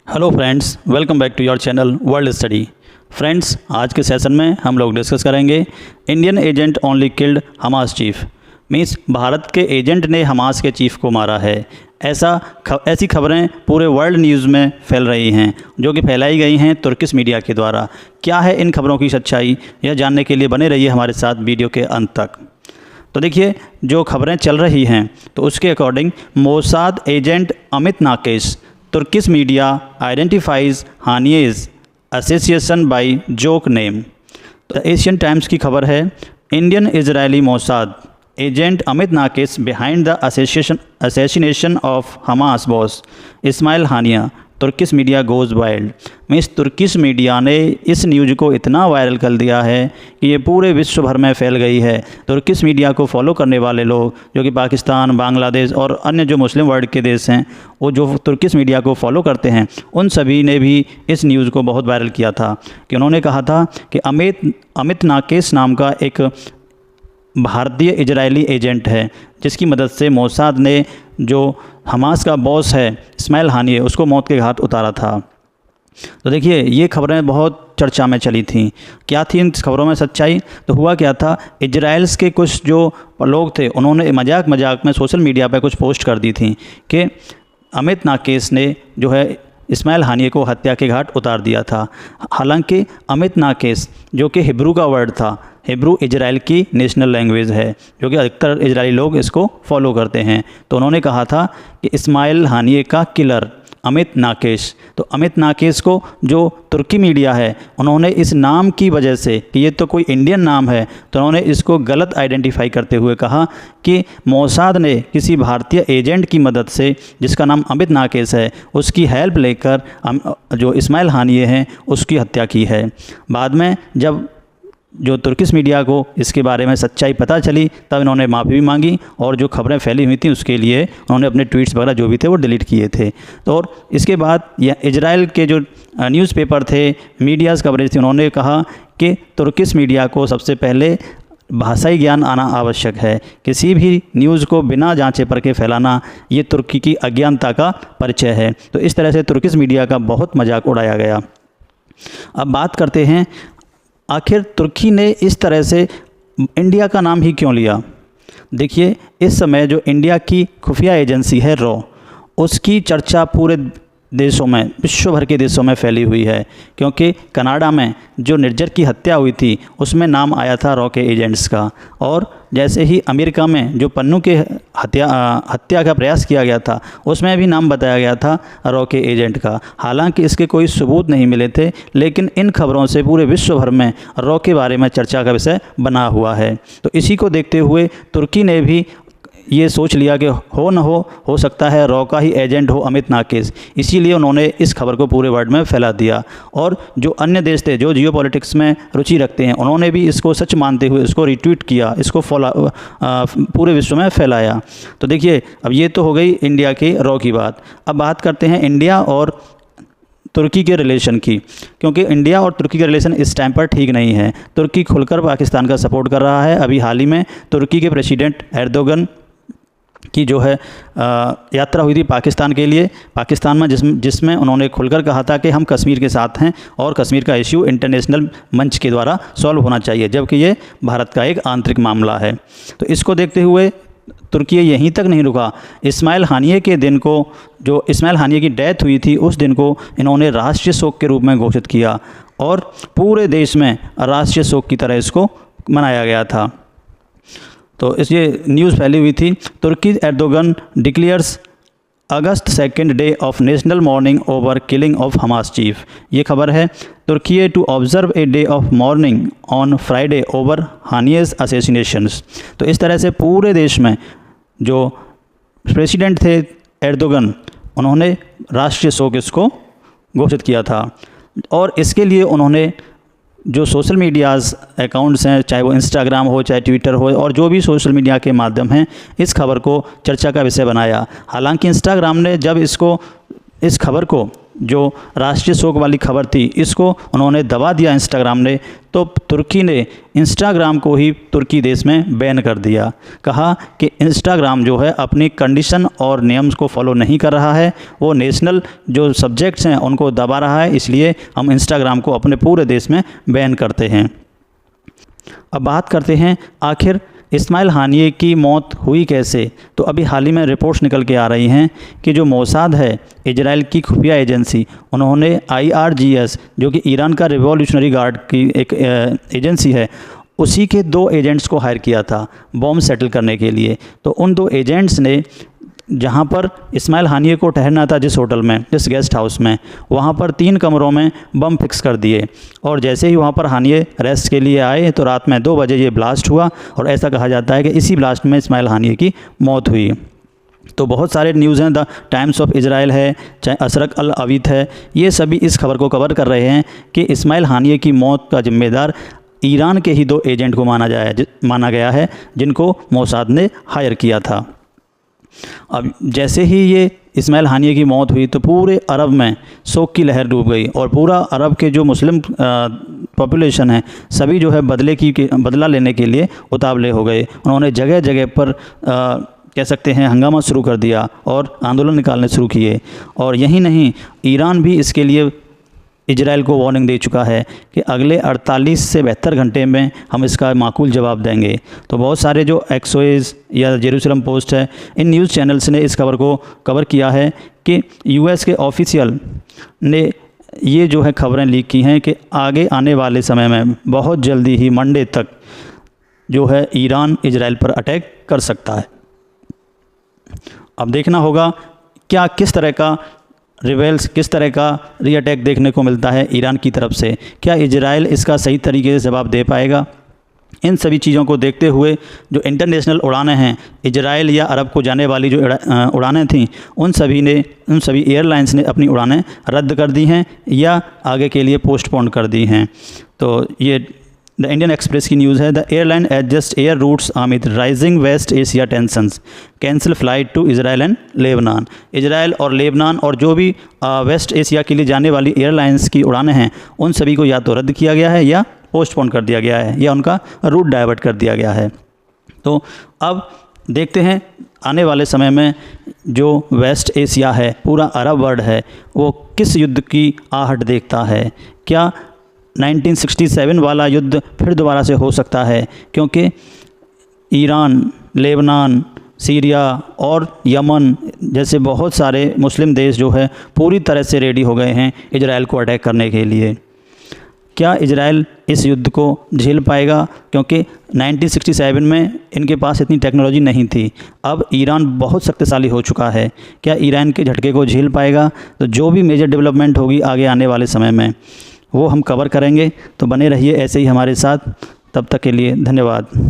Hello friends, welcome back to your channel world study. Friends, आज के session में हम लोग डिस्कस करेंगे Indian agent only killed Hamas chief. Means Bharat के एजेंट ने हमास के चीफ को मारा है। ऐसी खबरें पूरे वर्ल्ड न्यूज़ में फैल रही हैं, जो कि फैलाई गई हैं तुर्किश मीडिया के द्वारा। क्या है इन खबरों की सच्चाई, यह जानने के लिए बने रहिए हमारे साथ वीडियो के अंत तक। तो देखिए, जो खबरें चल रही हैं तो उसके according Mossad agent Amit Naikesh, Turkish media identifies Haniyeh's association by joke name. Asian Times की खबर है, Indian Israeli Mossad agent Amit Naikesh behind the assassination of Hamas boss Ismail Haniyeh, Turkish media goes wild. Means Turkish media ने इस news को इतना viral कर दिया है कि ये पूरे विश्व भर में फैल गई है। तुर्किश मीडिया को फॉलो करने वाले लोग, जो कि पाकिस्तान, बांग्लादेश और अन्य जो मुस्लिम वर्ल्ड के देश हैं, वो जो तुर्किश मीडिया को फॉलो करते हैं, उन सभी ने भी इस न्यूज़ को बहुत वायरल किया था कि उन्होंने कहा था कि अमित नाकेश नाम का एक भारतीय इजरायली एजेंट है, जिसकी मदद से मोसाद ने जो हमास का बॉस है इस्माइल हानिये, उसको मौत के घाट उतारा था। तो देखिए, ये खबरें बहुत चर्चा में चली थी। क्या थी इन खबरों में सच्चाई? तो हुआ क्या था, इजराइल्स के कुछ जो लोग थे, उन्होंने मजाक में सोशल मीडिया पर कुछ पोस्ट कर दी थी कि अमित नाकेश ने जो है इस्माइल हानिये को हत्या के घाट उतार दिया था। हालांकि अमित नाकेश, जो कि हिब्रू का वर्ड था, हिब्रू इजराइल की नेशनल लैंग्वेज है, जो कि अधिकतर इजरायली लोग इसको फॉलो करते हैं। तो उन्होंने कहा था कि इस्माइल हानिये का किलर अमित नाकेश। तो अमित नाकेश को जो तुर्की मीडिया है, उन्होंने इस नाम की वजह से कि ये तो कोई इंडियन नाम है, तो उन्होंने इसको गलत आइडेंटिफाई करते हुए कहा कि मोसाद ने किसी भारतीय एजेंट की मदद से, जिसका नाम अमित नाकेश है, उसकी हेल्प लेकर जो इस्माइल हानिये हैं उसकी हत्या की है। बाद में जब जो तुर्किश मीडिया को इसके बारे में सच्चाई पता चली, तब इन्होंने माफ़ी भी मांगी और जो खबरें फैली हुई थी उसके लिए उन्होंने अपने ट्वीट्स वगैरह जो भी थे वो डिलीट किए थे। तो और इसके बाद यह इजराइल के जो न्यूज़पेपर थे, मीडियाज़ कवरेज थी, उन्होंने कहा कि तुर्किश मीडिया को सबसे पहले भाषाई ज्ञान आना आवश्यक है। किसी भी न्यूज़ को बिना जांचे परखे फैलाना, ये तुर्की की अज्ञानता का परिचय है। तो इस तरह से तुर्किश मीडिया का बहुत मजाक उड़ाया गया। अब बात करते हैं, आखिर तुर्की ने इस तरह से इंडिया का नाम ही क्यों लिया? देखिए, इस समय जो इंडिया की खुफिया एजेंसी है रॉ, उसकी चर्चा पूरे देशों में, विश्व भर के देशों में फैली हुई है, क्योंकि कनाडा में जो निर्जर की हत्या हुई थी उसमें नाम आया था रॉ के एजेंट्स का। और जैसे ही अमेरिका में जो पन्नू के हत्या का प्रयास किया गया था, उसमें भी नाम बताया गया था रॉ के एजेंट का। हालांकि इसके कोई सबूत नहीं मिले थे, लेकिन इन खबरों से पूरे विश्व भर में रॉ के बारे में चर्चा का विषय बना हुआ है। तो इसी को देखते हुए तुर्की ने भी ये सोच लिया कि हो न हो सकता है रॉ का ही एजेंट हो अमित नाकेश। इसीलिए उन्होंने इस खबर को पूरे वर्ल्ड में फैला दिया। और जो अन्य देश थे जो जियोपॉलिटिक्स में रुचि रखते हैं, उन्होंने भी इसको सच मानते हुए इसको रिट्वीट किया, इसको पूरे विश्व में फैलाया। तो देखिए, अब ये तो हो गई इंडिया के रॉ की बात। अब बात करते हैं इंडिया और तुर्की के रिलेशन की, क्योंकि इंडिया और तुर्की के रिलेशन इस टाइम पर ठीक नहीं है। तुर्की खुलकर पाकिस्तान का सपोर्ट कर रहा है। अभी हाल ही में तुर्की के प्रेसिडेंट एर्दोगन की जो है यात्रा हुई थी पाकिस्तान के लिए, पाकिस्तान में जिसमें उन्होंने खुलकर कहा था कि हम कश्मीर के साथ हैं और कश्मीर का इश्यू इंटरनेशनल मंच के द्वारा सॉल्व होना चाहिए, जबकि ये भारत का एक आंतरिक मामला है। तो इसको देखते हुए तुर्की यहीं तक नहीं रुका। इस्माइल हानिये के दिन को, जो इस्माइल हानिये की डेथ हुई थी, उस दिन को इन्होंने राष्ट्रीय शोक के रूप में घोषित किया और पूरे देश में राष्ट्रीय शोक की तरह इसको मनाया गया था। तो इस ये न्यूज़ फैली हुई थी, Turkey Erdogan declares August 2 day of national mourning over killing of Hamas chief. ये खबर है, Turkey to observe a day of mourning on Friday over Haniyeh's assassinations. तो इस तरह से पूरे देश में जो प्रेसिडेंट थे एर्दोगन, उन्होंने राष्ट्रीय शोक इसको घोषित किया था। और इसके लिए उन्होंने जो सोशल मीडियाज़ अकाउंट्स हैं, चाहे वो इंस्टाग्राम हो, चाहे ट्विटर हो, और जो भी सोशल मीडिया के माध्यम हैं, इस खबर को चर्चा का विषय बनाया। हालांकि इंस्टाग्राम ने जब इस खबर को जो राष्ट्रीय शोक वाली खबर थी इसको उन्होंने दबा दिया इंस्टाग्राम ने, तो तुर्की ने इंस्टाग्राम को ही तुर्की देश में बैन कर दिया। कहा कि इंस्टाग्राम जो है अपनी कंडीशन और नियम को फॉलो नहीं कर रहा है, वो नेशनल जो सब्जेक्ट्स हैं उनको दबा रहा है, इसलिए हम इंस्टाग्राम को अपने पूरे देश में बैन करते हैं। अब बात करते हैं आखिर इस्माइल हानिये की मौत हुई कैसे। तो अभी हाल ही में रिपोर्ट्स निकल के आ रही हैं कि जो मोसाद है, इजराइल की खुफिया एजेंसी, उन्होंने IRGS जो कि ईरान का रिवॉल्यूशनरी गार्ड की एक एजेंसी है, उसी के 2 एजेंट्स को हायर किया था बॉम्ब सेटल करने के लिए। तो उन 2 एजेंट्स ने जहाँ पर इस्माइल हानिये को ठहरना था, जिस होटल में, जिस गेस्ट हाउस में, वहाँ पर 3 कमरों में बम फिक्स कर दिए। और जैसे ही वहाँ पर हानिये रेस्ट के लिए आए तो रात में 2 बजे ये ब्लास्ट हुआ, और ऐसा कहा जाता है कि इसी ब्लास्ट में इस्माइल हानिये की मौत हुई। तो बहुत सारे न्यूज़ हैं, द टाइम्स ऑफ इजराइल है, चाहे असरक अल अवीत है, ये सभी इस खबर को कवर कर रहे हैं कि इस्माइल हानिये की मौत का जिम्मेदार ईरान के ही 2 एजेंट को माना गया है, जिनको मोसाद ने हायर किया था। अब जैसे ही ये इस्माइल हानिये की मौत हुई तो पूरे अरब में शोक की लहर डूब गई, और पूरा अरब के जो मुस्लिम पॉपुलेशन है सभी जो है बदला लेने के लिए उतावले हो गए। उन्होंने जगह जगह पर कह सकते हैं हंगामा शुरू कर दिया और आंदोलन निकालने शुरू किए। और यही नहीं, ईरान भी इसके लिए इजराइल को वार्निंग दे चुका है कि अगले 48 से 72 घंटे में हम इसका माकूल जवाब देंगे। तो बहुत सारे जो एक्सोएज या जेरूसलम पोस्ट है, इन न्यूज़ चैनल्स ने इस खबर को कवर किया है कि US के ऑफिशियल ने ये जो है खबरें लीक की हैं कि आगे आने वाले समय में बहुत जल्दी ही मंडे तक जो है ईरान इजराइल पर अटैक कर सकता है। अब देखना होगा किस तरह का रिवेल्स, किस तरह का रीअटैक देखने को मिलता है ईरान की तरफ से। क्या इजराइल इसका सही तरीके से जवाब दे पाएगा? इन सभी चीज़ों को देखते हुए जो इंटरनेशनल उड़ानें हैं, इजराइल या अरब को जाने वाली जो उड़ानें थीं, उन सभी एयरलाइंस ने अपनी उड़ानें रद्द कर दी हैं या आगे के लिए पोस्टपोन कर दी हैं। तो ये द इंडियन एक्सप्रेस की न्यूज़ है। The airline adjust air routes amid rising West Asia tensions, cancel flight to Israel and Lebanon. Israel और लेबनान और जो भी वेस्ट एशिया के लिए जाने वाली एयरलाइंस की उड़ानें हैं, उन सभी को या तो रद्द किया गया है या पोस्टपोन कर दिया गया है या उनका रूट डाइवर्ट कर दिया गया है। तो अब देखते हैं आने वाले समय में जो वेस्ट एशिया है, पूरा अरब वर्ल्ड है, वो किस युद्ध की आहट देखता है। क्या 1967 वाला युद्ध फिर दोबारा से हो सकता है? क्योंकि ईरान, लेबनान, सीरिया और यमन जैसे बहुत सारे मुस्लिम देश जो है पूरी तरह से रेडी हो गए हैं इजराइल को अटैक करने के लिए। क्या इजराइल इस युद्ध को झेल पाएगा? क्योंकि 1967 में इनके पास इतनी टेक्नोलॉजी नहीं थी। अब ईरान बहुत शक्तिशाली हो चुका है। क्या ईरान के झटके को झेल पाएगा? तो जो भी मेजर डेवलपमेंट होगी आगे आने वाले समय में वो हम कवर करेंगे। तो बने रहिए ऐसे ही हमारे साथ। तब तक के लिए धन्यवाद।